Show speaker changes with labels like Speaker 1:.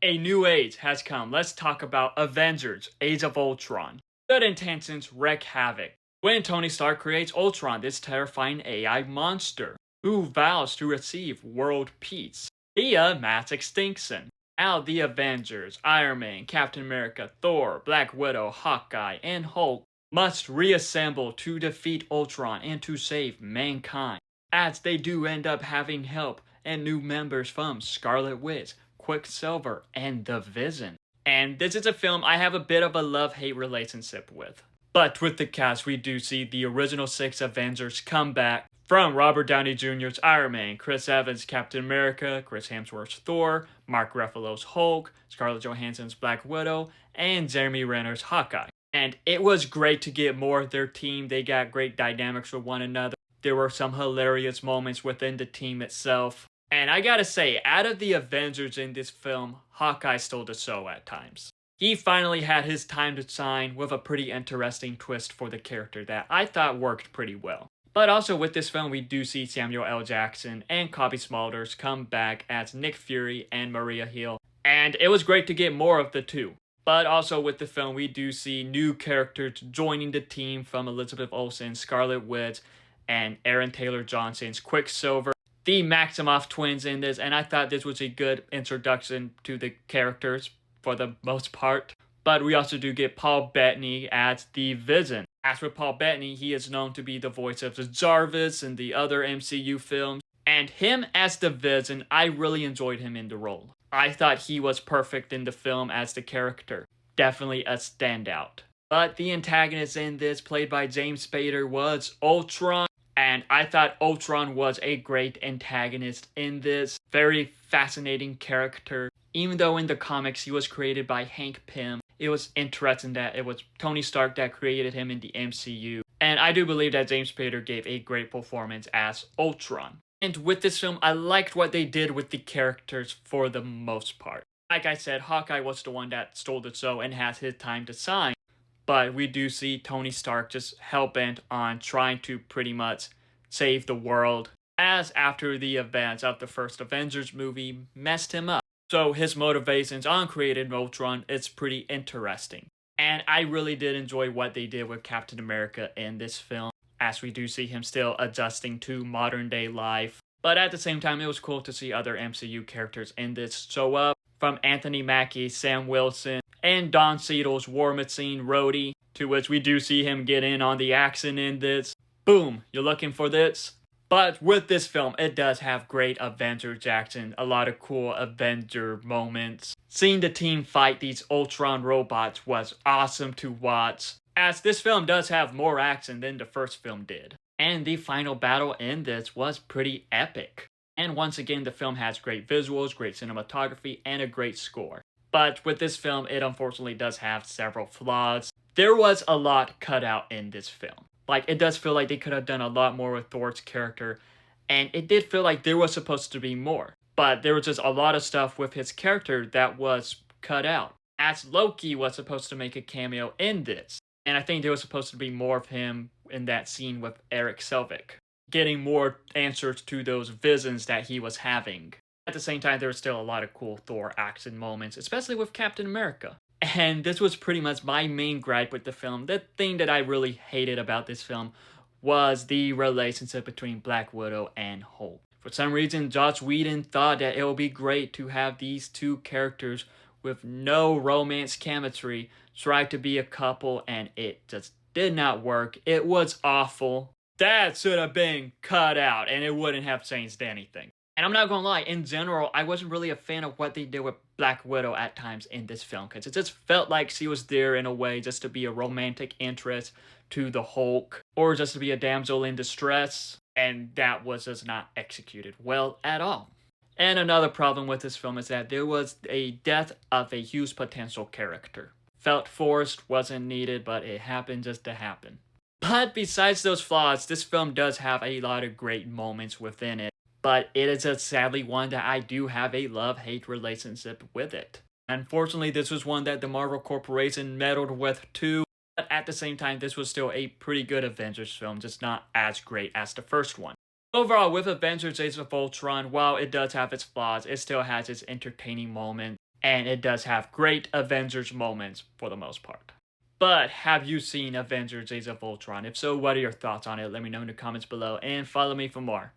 Speaker 1: A new age has come. Let's talk about Avengers, Age of Ultron. Good intentions wreak havoc. When Tony Stark creates Ultron, this terrifying AI monster, who vows to achieve world peace via mass extinction. Now the Avengers, Iron Man, Captain America, Thor, Black Widow, Hawkeye, and Hulk must reassemble to defeat Ultron and to save mankind, as they do end up having help and new members from Scarlet Witch, Quicksilver, and the Vision. And this is a film I have a bit of a love-hate relationship with. But with the cast, we do see the original 6 Avengers come back, from Robert Downey Jr.'s Iron Man, Chris Evans' Captain America, Chris Hemsworth's Thor, Mark Ruffalo's Hulk, Scarlett Johansson's Black Widow, and Jeremy Renner's Hawkeye. And it was great to get more of their team. They got great dynamics with one another. There were some hilarious moments within the team itself. And I gotta say, out of the Avengers in this film, Hawkeye stole the show at times. He finally had his time to shine with a pretty interesting twist for the character that I thought worked pretty well. But also with this film, we do see Samuel L. Jackson and Cobie Smulders come back as Nick Fury and Maria Hill, and it was great to get more of the two. But also with the film, we do see new characters joining the team from Elizabeth Olsen, Scarlet Witch, and Aaron Taylor Johnson's Quicksilver, the Maximoff twins in this, and I thought this was a good introduction to the characters for the most part. But we also do get Paul Bettany as the Vision. As for Paul Bettany, he is known to be the voice of the Jarvis in the other MCU films, and him as the Vision, I really enjoyed him in the role. I thought he was perfect in the film as the character. Definitely a standout. But the antagonist in this, played by James Spader, was Ultron. And I thought Ultron was a great antagonist in this. Very fascinating character. Even though in the comics he was created by Hank Pym, it was interesting that it was Tony Stark that created him in the MCU. And I do believe that James Spader gave a great performance as Ultron. And with this film, I liked what they did with the characters for the most part. Like I said, Hawkeye was the one that stole the show and has his time to shine. But we do see Tony Stark just hell-bent on trying to pretty much save the world, as after the events of the first Avengers movie messed him up. So his motivations on creating Ultron is pretty interesting. And I really did enjoy what they did with Captain America in this film, as we do see him still adjusting to modern day life. But at the same time, it was cool to see other MCU characters in this show up, from Anthony Mackie, Sam Wilson, and Don Cheadle's War Machine Rhodey, to which we do see him get in on the action in this. Boom, you're looking for this? But with this film, it does have great Avengers action, a lot of cool Avenger moments. Seeing the team fight these Ultron robots was awesome to watch, as this film does have more action than the first film did. And the final battle in this was pretty epic. And once again, the film has great visuals, great cinematography, and a great score. But with this film, it unfortunately does have several flaws. There was a lot cut out in this film. Like, it does feel like they could have done a lot more with Thor's character, and it did feel like there was supposed to be more. But there was just a lot of stuff with his character that was cut out, as Loki was supposed to make a cameo in this. And I think there was supposed to be more of him in that scene with Eric Selvig, getting more answers to those visions that he was having. At the same time, there was still a lot of cool Thor action moments, especially with Captain America. And this was pretty much my main gripe with the film. The thing that I really hated about this film was the relationship between Black Widow and Hulk. For some reason, Joss Whedon thought that it would be great to have these two characters with no romance chemistry try to be a couple, and it just did not work. It was awful. That should have been cut out, and it wouldn't have changed anything. And I'm not gonna lie, in general, I wasn't really a fan of what they did with Black Widow at times in this film, because it just felt like she was there in a way just to be a romantic interest to the Hulk, or just to be a damsel in distress, and that was just not executed well at all. And another problem with this film is that there was a death of a huge potential character. Felt forced, wasn't needed, but it happened just to happen. But besides those flaws, this film does have a lot of great moments within it. But it is a sadly one that I do have a love-hate relationship with it. Unfortunately, this was one that the Marvel Corporation meddled with too. But at the same time, this was still a pretty good Avengers film, just not as great as the first one. Overall, with Avengers Age of Ultron, while it does have its flaws, it still has its entertaining moments. and it does have great Avengers moments for the most part. But have you seen Avengers Age of Ultron? If so, what are your thoughts on it? Let me know in the comments below and follow me for more.